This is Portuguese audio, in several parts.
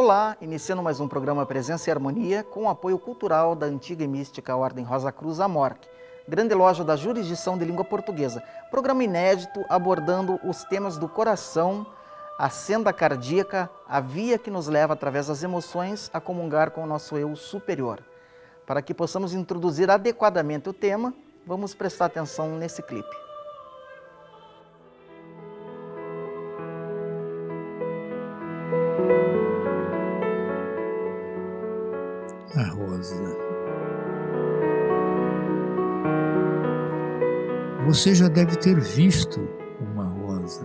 Olá, iniciando mais um programa Presença e Harmonia com o apoio cultural da antiga e mística Ordem Rosa Cruz Amorque, grande loja da jurisdição de língua portuguesa. Programa inédito abordando os temas do coração, a senda cardíaca, a via que nos leva através das emoções a comungar com o nosso eu superior. Para que possamos introduzir adequadamente o tema, vamos prestar atenção nesse clipe. A rosa. Você já deve ter visto uma rosa.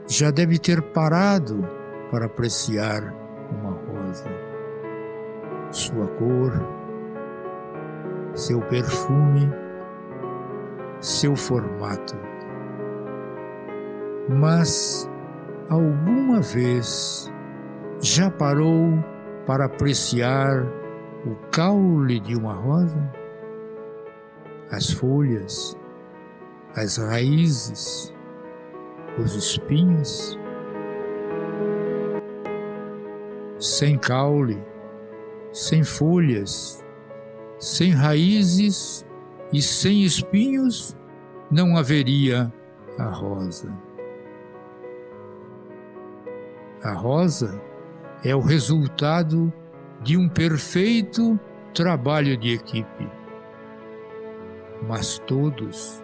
Já deve ter parado para apreciar uma rosa. Sua cor, seu perfume, seu formato. Mas alguma vez já parou para apreciar o caule de uma rosa? As folhas, as raízes, os espinhos? Sem caule, sem folhas, sem raízes e sem espinhos, não haveria a rosa. A rosa é o resultado de um perfeito trabalho de equipe. Mas todos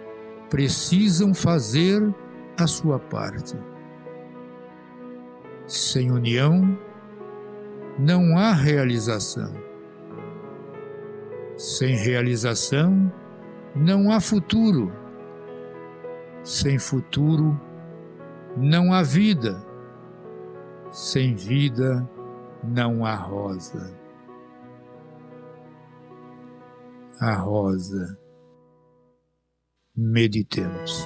precisam fazer a sua parte. Sem união, não há realização. Sem realização, não há futuro. Sem futuro, não há vida. Sem vida, não há rosa. A rosa. Meditemos.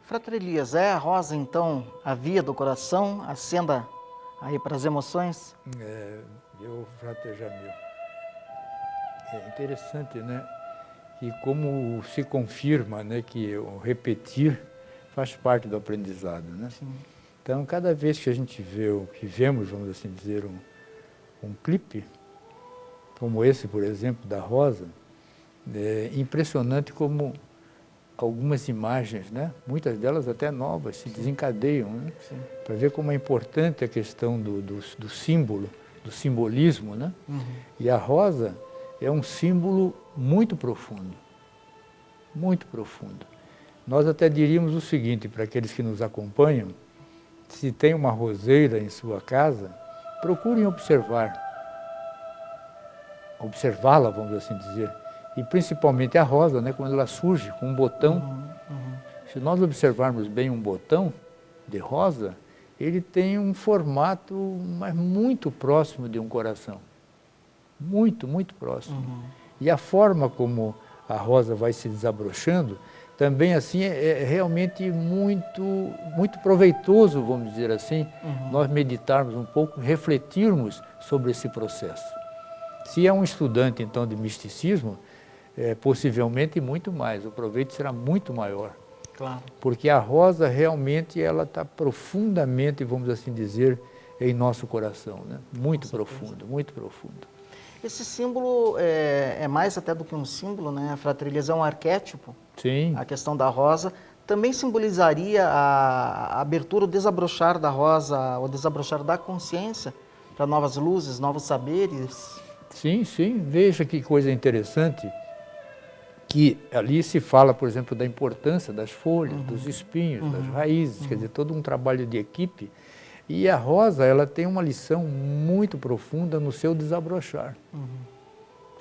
Frater Elias, é a rosa então a via do coração, a senda aí para as emoções? Frater Jamil, é interessante, né, que como se confirma, né, que o repetir faz parte do aprendizado, né? Sim. Então, cada vez que a gente vemos, vamos assim dizer, um clipe, como esse, por exemplo, da rosa, é impressionante como algumas imagens, né? Muitas delas até novas, se desencadeiam, né? Para ver como é importante a questão do símbolo, do simbolismo, né? Uhum. E a rosa é um símbolo muito profundo, muito profundo. Nós até diríamos o seguinte para aqueles que nos acompanham: se tem uma roseira em sua casa, procurem observá-la, vamos assim dizer. E principalmente a rosa, né, quando ela surge com um botão. Se nós observarmos bem um botão de rosa, ele tem um formato mas muito próximo de um coração. Muito, muito próximo. E a forma como a rosa vai se desabrochando, também assim é realmente muito, muito proveitoso, vamos dizer assim, nós meditarmos um pouco, refletirmos sobre esse processo. Se é um estudante, então, de misticismo, possivelmente muito mais, o proveito será muito maior. Claro. Porque a rosa realmente ela está profundamente, vamos assim dizer, em nosso coração, né? Muito profundo, muito profundo. Esse símbolo é mais até do que um símbolo, né? Frater Elias, é um arquétipo. Sim. A questão da rosa também simbolizaria a abertura, o desabrochar da rosa, o desabrochar da consciência para novas luzes, novos saberes. Sim, sim. Veja que coisa interessante, que ali se fala, por exemplo, da importância das folhas, dos espinhos, das raízes, quer dizer, todo um trabalho de equipe. E a rosa, ela tem uma lição muito profunda no seu desabrochar.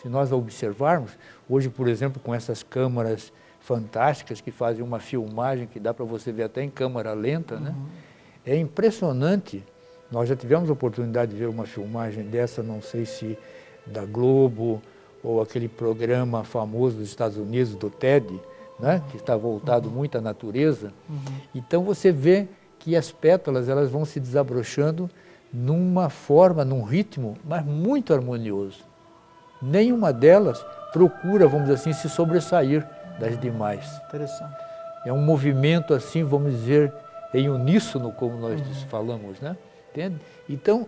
Se nós a observarmos, hoje, por exemplo, com essas câmaras fantásticas que fazem uma filmagem que dá para você ver até em câmera lenta, né? É impressionante. Nós já tivemos a oportunidade de ver uma filmagem dessa, não sei se da Globo ou aquele programa famoso dos Estados Unidos, do TED, né? Que está voltado muito à natureza. Então você vê que as pétalas elas vão se desabrochando numa forma, num ritmo, mas muito harmonioso. Nenhuma delas procura, vamos dizer assim, se sobressair das demais. Interessante. É um movimento assim, vamos dizer, em uníssono, como nós falamos, né? Entende? Então,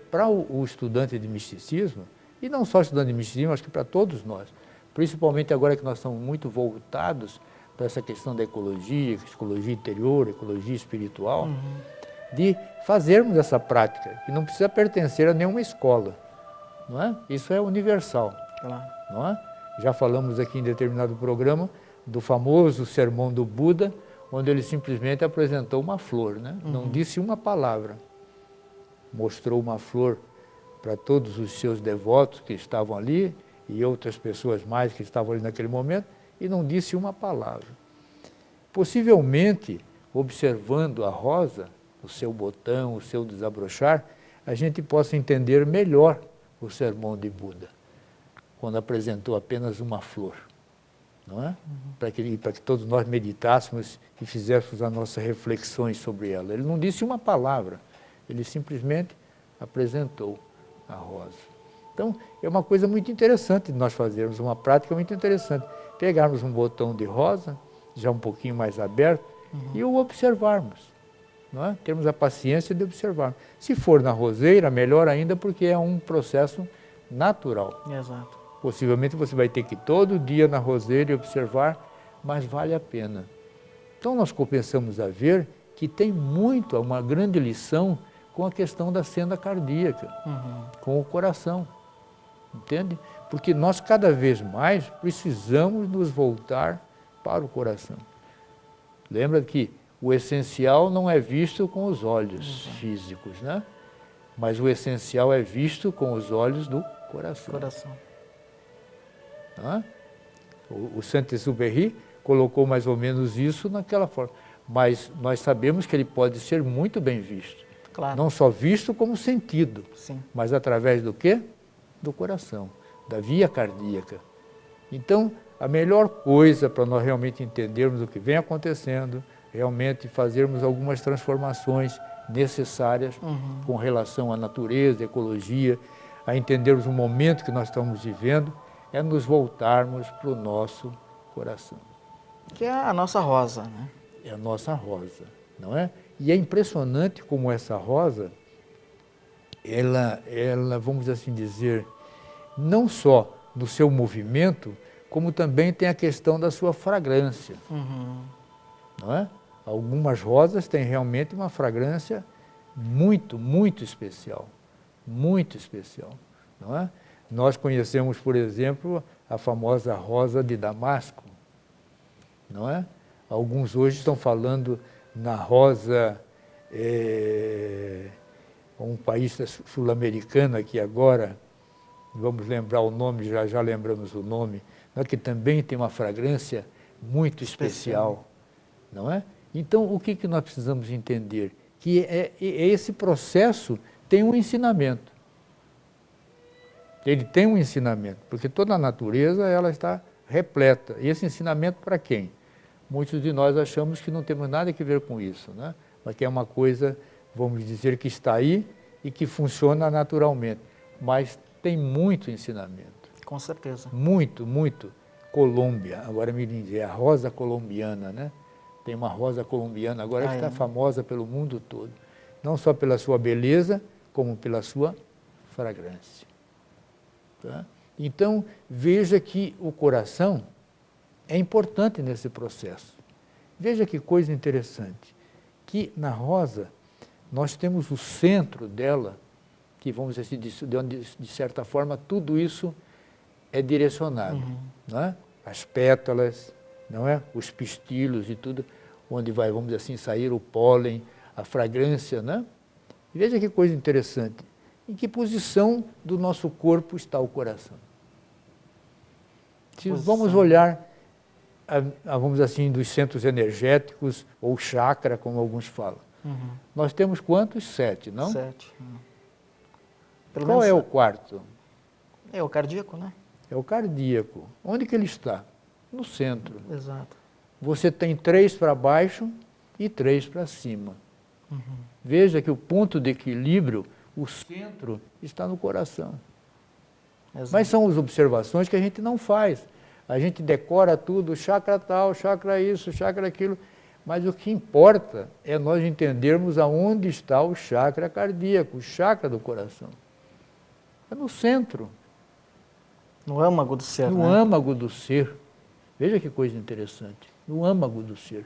para o estudante de misticismo, e não só estudante de misticismo, acho que para todos nós, principalmente agora que nós estamos muito voltados para essa questão da ecologia interior, ecologia espiritual, de fazermos essa prática, que não precisa pertencer a nenhuma escola, não é? Isso é universal, Claro. não é? Já falamos aqui em determinado programa do famoso sermão do Buda, onde ele simplesmente apresentou uma flor, né? Não disse uma palavra. Mostrou uma flor para todos os seus devotos que estavam ali e outras pessoas mais que estavam ali naquele momento e não disse uma palavra. Possivelmente, observando a rosa, o seu botão, o seu desabrochar, a gente possa entender melhor o sermão de Buda, quando apresentou apenas uma flor, não é? Para que todos nós meditássemos e fizéssemos as nossas reflexões sobre ela. Ele não disse uma palavra, ele simplesmente apresentou a rosa. Então, é uma coisa muito interessante de nós fazermos, uma prática muito interessante. Pegarmos um botão de rosa, já um pouquinho mais aberto, e o observarmos. Não é? Termos a paciência de observar. Se for na roseira, melhor ainda, porque é um processo natural. Exato. Possivelmente você vai ter que ir todo dia na roseira e observar, mas vale a pena. Então nós começamos a ver que tem muito, uma grande lição com a questão da senda cardíaca, com o coração. Entende? Porque nós cada vez mais precisamos nos voltar para o coração. Lembra que o essencial não é visto com os olhos físicos, né? Mas o essencial é visto com os olhos do coração. Tá? O Saint-Exupéry colocou mais ou menos isso naquela forma. Mas nós sabemos que ele pode ser muito bem visto. Claro. Não só visto como sentido, Sim. mas através do quê? Do coração, da via cardíaca. Então, a melhor coisa para nós realmente entendermos o que vem acontecendo, realmente fazermos algumas transformações necessárias com relação à natureza, à ecologia, a entendermos o momento que nós estamos vivendo, é nos voltarmos para o nosso coração. Que é a nossa rosa, né? É a nossa rosa, não é? E é impressionante como essa rosa, ela, vamos assim dizer, não só no seu movimento, como também tem a questão da sua fragrância, não é? Algumas rosas têm realmente uma fragrância muito, muito especial, não é? Nós conhecemos, por exemplo, a famosa rosa de Damasco, não é? Alguns hoje estão falando na rosa, um país sul-americano aqui agora, vamos lembrar o nome, já lembramos o nome, que também tem uma fragrância muito especial, não é? Então, o que nós precisamos entender? Que esse processo tem um ensinamento. Ele tem um ensinamento, porque toda a natureza ela está repleta. E esse ensinamento para quem? Muitos de nós achamos que não temos nada a ver com isso, né? Mas que é uma coisa, vamos dizer, que está aí e que funciona naturalmente. Mas tem muito ensinamento. Com certeza. Muito, muito. Colômbia, agora me dizer, a rosa colombiana, né? Tem uma rosa colombiana agora que está famosa pelo mundo todo. Não só pela sua beleza, como pela sua fragrância. Tá? Então, veja que o coração é importante nesse processo. Veja que coisa interessante, que na rosa nós temos o centro dela, que vamos dizer, de onde, de certa forma, tudo isso é direcionado. Não é? As pétalas, não é? Os pistilos e tudo, onde vai, vamos dizer assim, sair o pólen, a fragrância, né? Veja que coisa interessante. Em que posição do nosso corpo está o coração? Se vamos olhar, vamos dizer assim, dos centros energéticos, ou chakra, como alguns falam. Nós temos quantos? 7, não? 7. Qual é o quarto? É o cardíaco, né? é o cardíaco. Onde que ele está? No centro. Exato. Você tem 3 para baixo e 3 para cima. Veja que o ponto de equilíbrio, o centro, está no coração. Exato. Mas são as observações que a gente não faz. A gente decora tudo, chakra tal, chakra isso, chakra aquilo. Mas o que importa é nós entendermos aonde está o chakra cardíaco, o chakra do coração. É no centro. No âmago do ser, No né? âmago do ser. Veja que coisa interessante. No âmago do ser.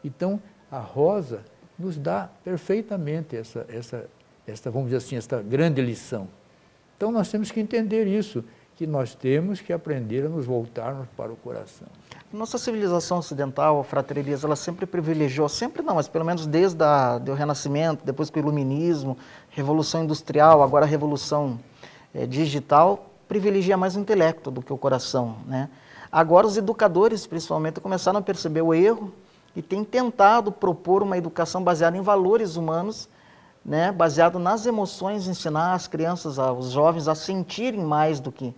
Então, a rosa nos dá perfeitamente essa, vamos dizer assim, esta grande lição. Então, nós temos que entender isso, que nós temos que aprender a nos voltarmos para o coração. Nossa civilização ocidental, a Frater Elias, ela sempre privilegiou, sempre não, mas pelo menos desde o Renascimento, depois com o Iluminismo, Revolução Industrial, agora a Revolução Digital, privilegia mais o intelecto do que o coração, né? Agora os educadores, principalmente, começaram a perceber o erro e têm tentado propor uma educação baseada em valores humanos, né, baseado nas emoções, ensinar as crianças, os jovens a sentirem mais do que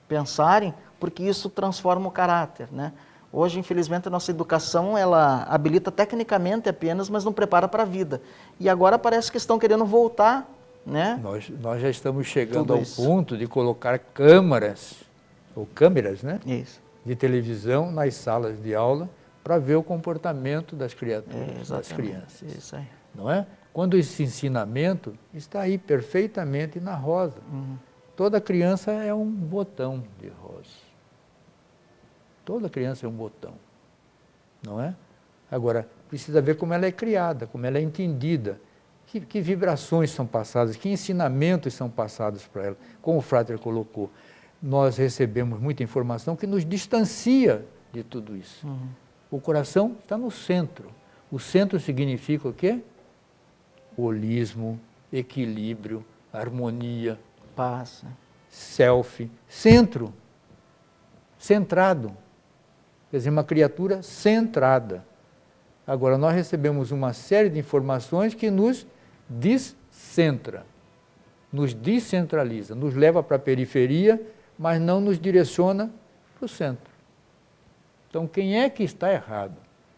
pensarem, porque isso transforma o caráter, né? Hoje, infelizmente, a nossa educação, ela habilita tecnicamente apenas, mas não prepara para a vida. E agora parece que estão querendo voltar, né? Nós já estamos chegando Tudo ao isso. ponto de colocar câmeras, ou câmeras, né, Isso. de televisão nas salas de aula para ver o comportamento das criaturas, das crianças. Isso aí. Não é? Quando esse ensinamento está aí perfeitamente na rosa. Toda criança é um botão de rosa. Toda criança é um botão, não é? Agora, precisa ver como ela é criada, como ela é entendida, que vibrações são passadas, que ensinamentos são passados para ela. Como o Frater colocou, nós recebemos muita informação que nos distancia de tudo isso. O coração está no centro. O centro significa o quê? Holismo, equilíbrio, harmonia, Paz. self, centro, centrado. Quer dizer, uma criatura centrada. Agora, nós recebemos uma série de informações que nos descentra, nos descentraliza, nos leva para a periferia, mas não nos direciona para o centro. Então, quem é que está errado?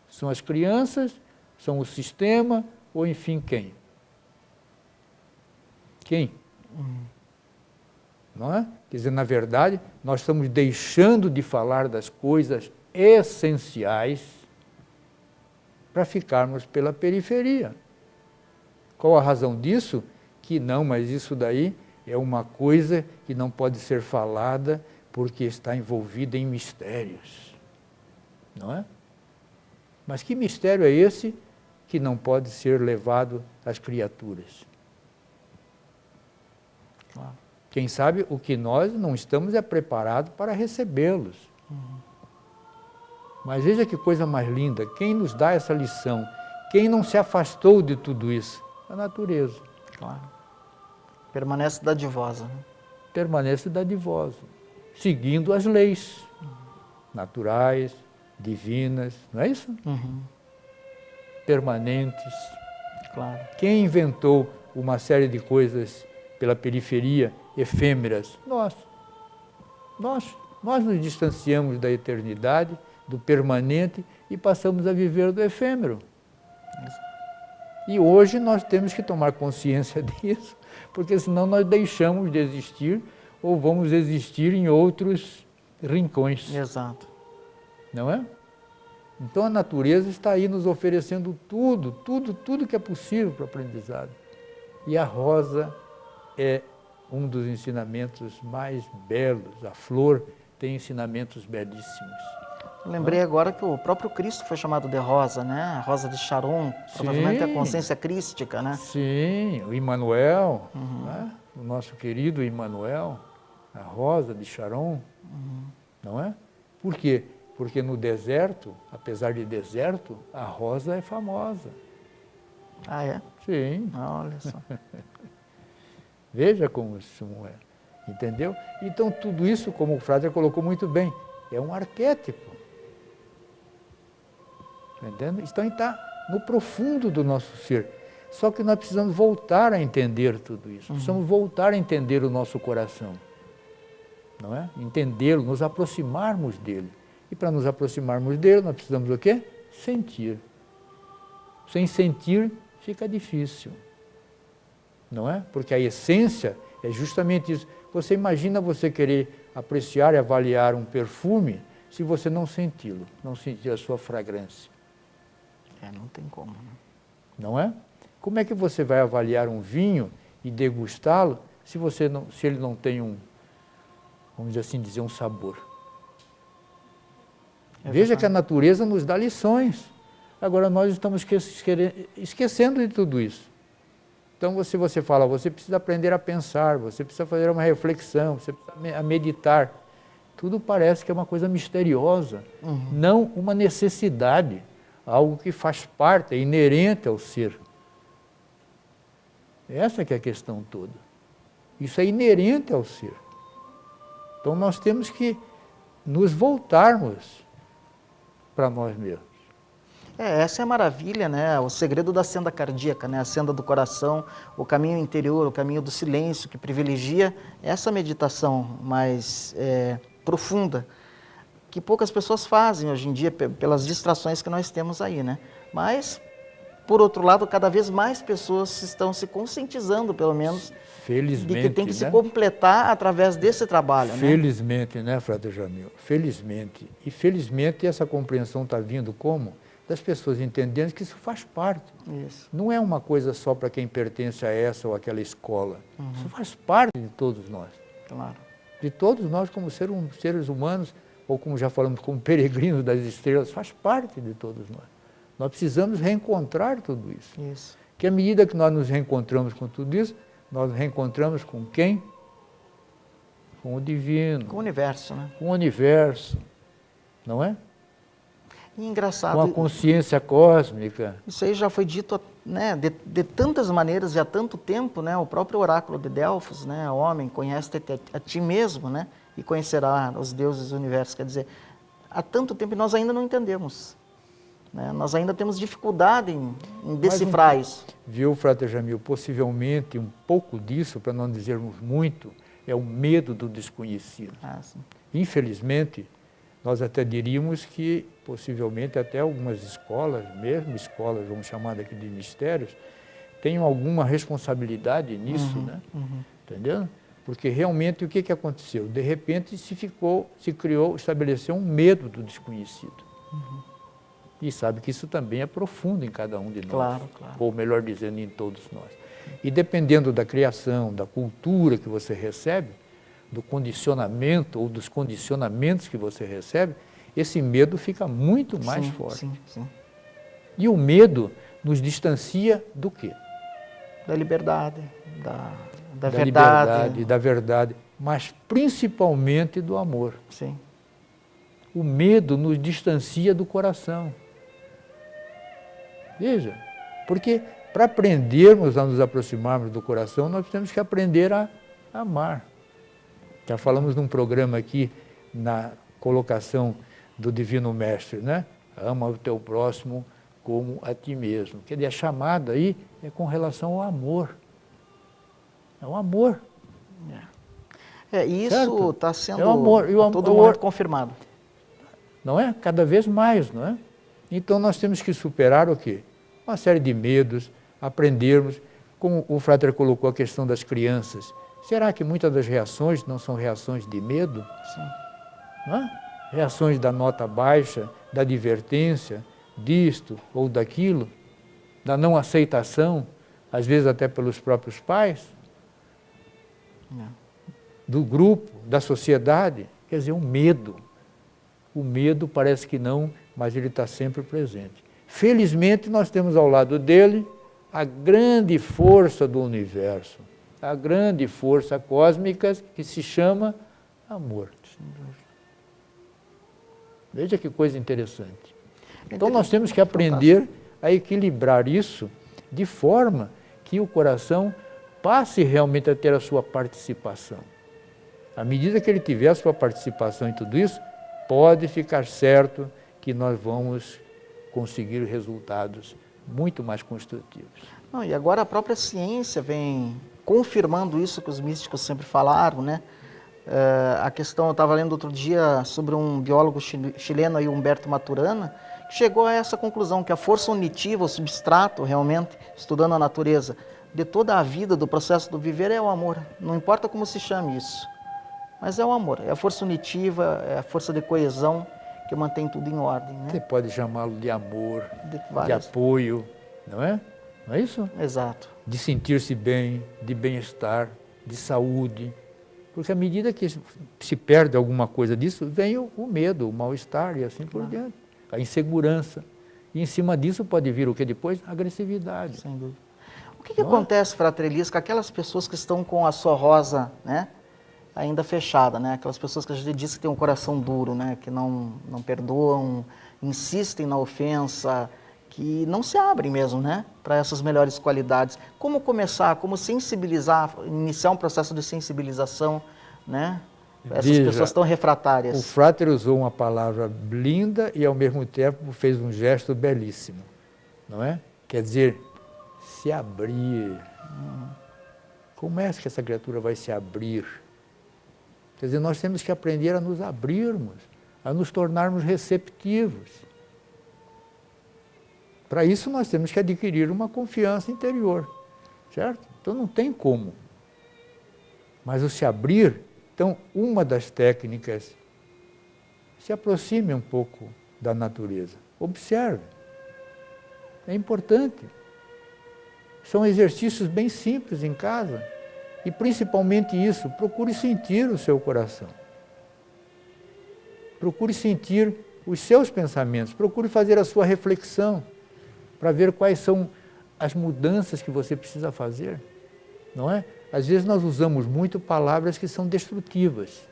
São as crianças, são o sistema, ou enfim, quem? Quem? Não é? Quer dizer, na verdade, nós estamos deixando de falar das coisas essenciais para ficarmos pela periferia. Qual a razão disso? Que não, mas isso daí é uma coisa que não pode ser falada porque está envolvida em mistérios. Não é? Mas que mistério é esse que não pode ser levado às criaturas? Claro. Quem sabe o que nós não estamos é preparados para recebê-los. Mas veja que coisa mais linda, quem nos dá essa lição? Quem não se afastou de tudo isso? A natureza. Claro. Permanece dadivosa, né? Permanece dadivosa, seguindo as leis naturais, divinas, não é isso? Permanentes. Claro. Quem inventou uma série de coisas pela periferia, efêmeras? Nós. Nós nos distanciamos da eternidade, do permanente e passamos a viver do efêmero. E hoje nós temos que tomar consciência disso, porque senão nós deixamos de existir ou vamos existir em outros rincões. Exato. Não é? Então a natureza está aí nos oferecendo tudo que é possível para o aprendizado. E a rosa é um dos ensinamentos mais belos. A flor tem ensinamentos belíssimos. Lembrei agora que o próprio Cristo foi chamado de rosa, né? A rosa de Sharon, provavelmente a consciência crística, né? Sim, o Emmanuel, né? O nosso querido Emmanuel, a rosa de Sharon, não é? Por quê? Porque no deserto, apesar de deserto, a rosa é famosa. Ah, é? Sim. Olha só. Veja como isso é. Entendeu? Então tudo isso, como o Frater colocou muito bem, é um arquétipo. Entendendo? Então está no profundo do nosso ser. Só que nós precisamos voltar a entender tudo isso. Precisamos voltar a entender o nosso coração. não é? Entendê-lo, nos aproximarmos dele. E para nos aproximarmos dele, nós precisamos o quê? Sentir. Sem sentir, fica difícil, não é? Porque a essência é justamente isso. Você imagina você querer apreciar e avaliar um perfume se você não senti-lo, não sentir a sua fragrância. Não tem como, né? Não é? Como é que você vai avaliar um vinho e degustá-lo se ele não tem vamos assim dizer, um sabor? Veja que a natureza nos dá lições. Agora nós estamos esquecendo de tudo isso. Então se você fala, você precisa aprender a pensar, você precisa fazer uma reflexão, você precisa meditar. Tudo parece que é uma coisa misteriosa, não uma necessidade, algo que faz parte, é inerente ao ser. Essa que é a questão toda. Isso é inerente ao ser. Então nós temos que nos voltarmos para nós mesmos. Essa é a maravilha, né? O segredo da senda cardíaca, né? A senda do coração, o caminho interior, o caminho do silêncio, que privilegia essa meditação mais profunda, que poucas pessoas fazem hoje em dia pelas distrações que nós temos aí, né? Mas, por outro lado, cada vez mais pessoas estão se conscientizando, pelo menos, felizmente, de que tem que se completar através desse trabalho. Felizmente, né, Frade Jamil? Felizmente. E felizmente essa compreensão está vindo como? Das pessoas entendendo que isso faz parte. Isso. Não é uma coisa só para quem pertence a essa ou aquela escola. Isso faz parte de todos nós. Claro. De todos nós como seres humanos, ou como já falamos, como peregrinos das estrelas, faz parte de todos nós. Nós precisamos reencontrar tudo isso. Isso. Que à medida que nós nos reencontramos com tudo isso, nós nos reencontramos com quem? Com o divino. Com o universo, né? Com o universo. Não é? E engraçado. Com a consciência cósmica. Isso aí já foi dito, né, de tantas maneiras e há tanto tempo, né? O próprio oráculo de Delfos, né? Homem, conhece-te a ti mesmo, né? E conhecerá os deuses do universo. Quer dizer, há tanto tempo e nós ainda não entendemos. Né? Nós ainda temos dificuldade em decifrar isso. Viu, Frade Jamil? Possivelmente um pouco disso, para não dizermos muito, é o medo do desconhecido. Sim. Infelizmente, nós até diríamos que, possivelmente, até algumas escolas, mesmo escolas, vamos chamar daqui de mistérios, tenham alguma responsabilidade nisso, né? Entendeu? Porque realmente o que aconteceu? De repente estabeleceu um medo do desconhecido. E sabe que isso também é profundo em cada um de nós. Claro, claro. Ou melhor dizendo, em todos nós. E dependendo da criação, da cultura que você recebe, do condicionamento ou dos condicionamentos que você recebe, esse medo fica muito mais forte. Sim. E o medo nos distancia do quê? Da liberdade, da verdade. Liberdade, da verdade, mas principalmente do amor. Sim. O medo nos distancia do coração. Veja, porque para aprendermos a nos aproximarmos do coração, nós temos que aprender a amar. Já falamos num programa aqui, na colocação do Divino Mestre, né? Ama o teu próximo como a ti mesmo. Quer dizer, a chamada aí é com relação ao amor. É o amor. Isso está sendo é o amor. a todo momento confirmado. Não é? Cada vez mais, não é? Então nós temos que superar o quê? Uma série de medos, aprendermos, como o Frater colocou a questão das crianças. Será que muitas das reações não são reações de medo? Sim. Não é? Reações da nota baixa, da advertência, disto ou daquilo, da não aceitação, às vezes até pelos próprios pais, do grupo, da sociedade. Quer dizer, o medo. O medo parece que não, mas ele está sempre presente. Felizmente, nós temos ao lado dele a grande força do universo, a grande força cósmica que se chama amor. Veja que coisa interessante. Então nós temos que aprender a equilibrar isso de forma que o coração passe realmente a ter a sua participação. À medida que ele tiver a sua participação em tudo isso, pode ficar certo que nós vamos conseguir resultados muito mais construtivos. Não, e agora a própria ciência vem confirmando isso que os místicos sempre falaram, né? A questão, eu estava lendo outro dia sobre um biólogo chileno, aí, Humberto Maturana, que chegou a essa conclusão, que a força unitiva, o substrato, realmente, estudando a natureza, de toda a vida, do processo do viver, é o amor. Não importa como se chame isso, mas é o amor, é a força unitiva, é a força de coesão que mantém tudo em ordem. Né? Você pode chamá-lo de amor, de várias... apoio, não é? Não é isso? Exato. De sentir-se bem, de bem-estar, de saúde. Porque à medida que se perde alguma coisa disso, vem o medo, o mal-estar e assim por diante. A insegurança. E em cima disso pode vir o que depois? A agressividade. Sem dúvida. O que acontece, Fratre Elias, com aquelas pessoas que estão com a sua rosa, né, ainda fechada, né? Aquelas pessoas que a gente diz que têm um coração duro, né, que não perdoam, insistem na ofensa, que não se abrem mesmo, né, para essas melhores qualidades. Como começar, como sensibilizar, iniciar um processo de sensibilização, né? Essas pessoas tão refratárias. O Frater usou uma palavra linda e ao mesmo tempo fez um gesto belíssimo, não é? Quer dizer, se abrir. Como é que essa criatura vai se abrir? Quer dizer, nós temos que aprender a nos abrirmos, a nos tornarmos receptivos. Para isso nós temos que adquirir uma confiança interior, certo? Então não tem como. Mas o se abrir, então uma das técnicas, se aproxime um pouco da natureza, observe. É importante. São exercícios bem simples em casa. E principalmente isso, procure sentir o seu coração. Procure sentir os seus pensamentos, procure fazer a sua reflexão, para ver quais são as mudanças que você precisa fazer, não é? Às vezes nós usamos muito palavras que são destrutivas,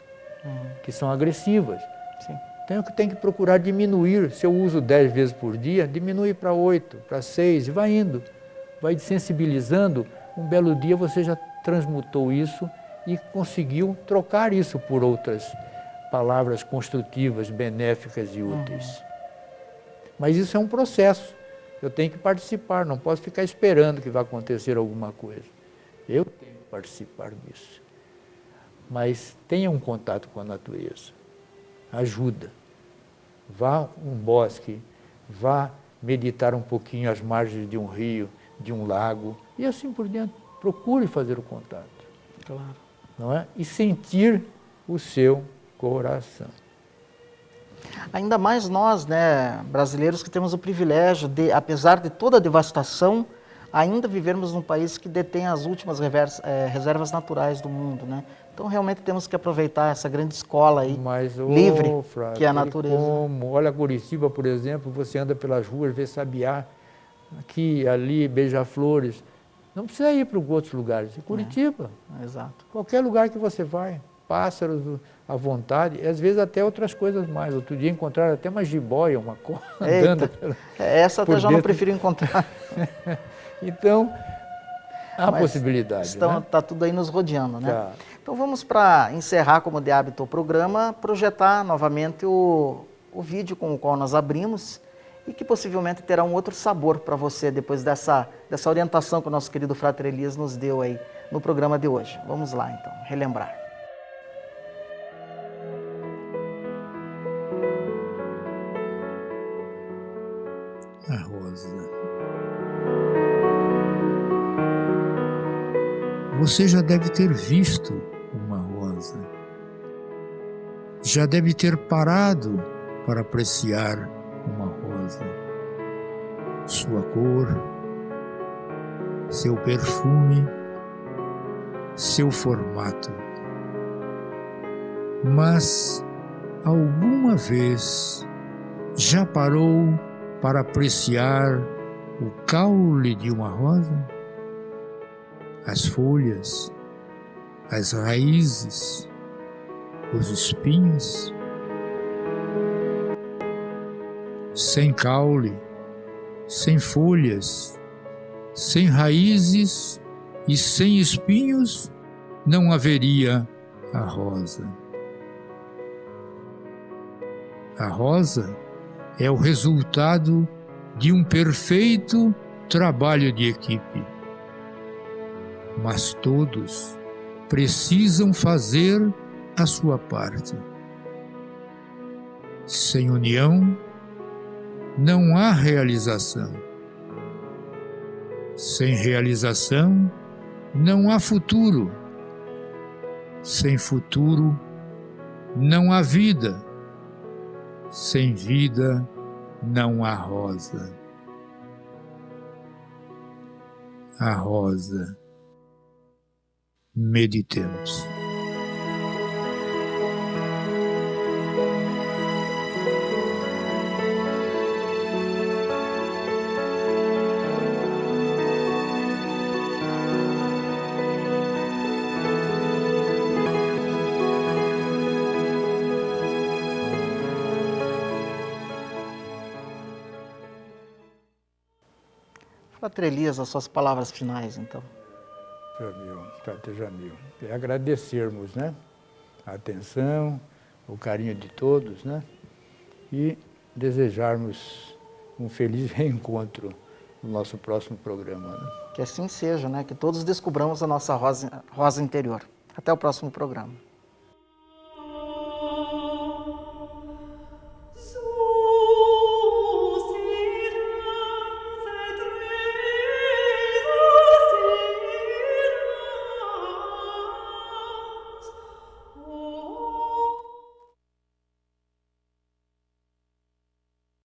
que são agressivas. Sim. Então tem que procurar diminuir. Se eu uso 10 vezes por dia, diminui para 8, para 6, e vai indo. Vai sensibilizando, um belo dia você já transmutou isso e conseguiu trocar isso por outras palavras construtivas, benéficas e úteis. Mas isso é um processo. Eu tenho que participar, não posso ficar esperando que vai acontecer alguma coisa. Eu tenho que participar disso. Mas tenha um contato com a natureza. Ajuda. Vá a um bosque, vá meditar um pouquinho às margens de um rio, de um lago, e assim por diante. Procure fazer o contato. Claro. Não é? E sentir o seu coração. Ainda mais nós, né, brasileiros, que temos o privilégio de, apesar de toda a devastação, ainda vivermos num país que detém as últimas reservas naturais do mundo, né? Então realmente temos que aproveitar essa grande escola aí, livre, que é a natureza. Olha, Curitiba, por exemplo, você anda pelas ruas, vê sabiá, aqui, ali, beija-flores. Não precisa ir para outros lugares. Curitiba. Exato. Qualquer lugar que você vai. Pássaros à vontade, e às vezes até outras coisas mais. Outro dia encontraram até uma jiboia, uma coisa andando. Essa até já não prefiro encontrar. Então, há possibilidade. Está tudo aí nos rodeando, né? Tá. Então vamos, para encerrar como de hábito o programa, projetar novamente o vídeo com o qual nós abrimos e que possivelmente terá um outro sabor para você depois dessa orientação que o nosso querido Fratre Elias nos deu aí no programa de hoje. Vamos lá então, relembrar. A rosa. Você já deve ter visto uma rosa. Já deve ter parado para apreciar uma rosa. Sua cor, seu perfume, seu formato. Mas alguma vez já parou para apreciar o caule de uma rosa? As folhas, as raízes, os espinhos? Sem caule, sem folhas, sem raízes e sem espinhos, não haveria a rosa. A rosa é o resultado de um perfeito trabalho de equipe. Mas todos precisam fazer a sua parte. Sem união, não há realização. Sem realização, não há futuro. Sem futuro, não há vida. Sem vida, não há rosa. A rosa. Meditemos. Fratre Elias, as suas palavras finais, então. Frate Jamil, é agradecermos, né, a atenção, o carinho de todos, né, e desejarmos um feliz reencontro no nosso próximo programa. Né? Que assim seja, né? Que todos descubramos a nossa rosa interior. Até o próximo programa.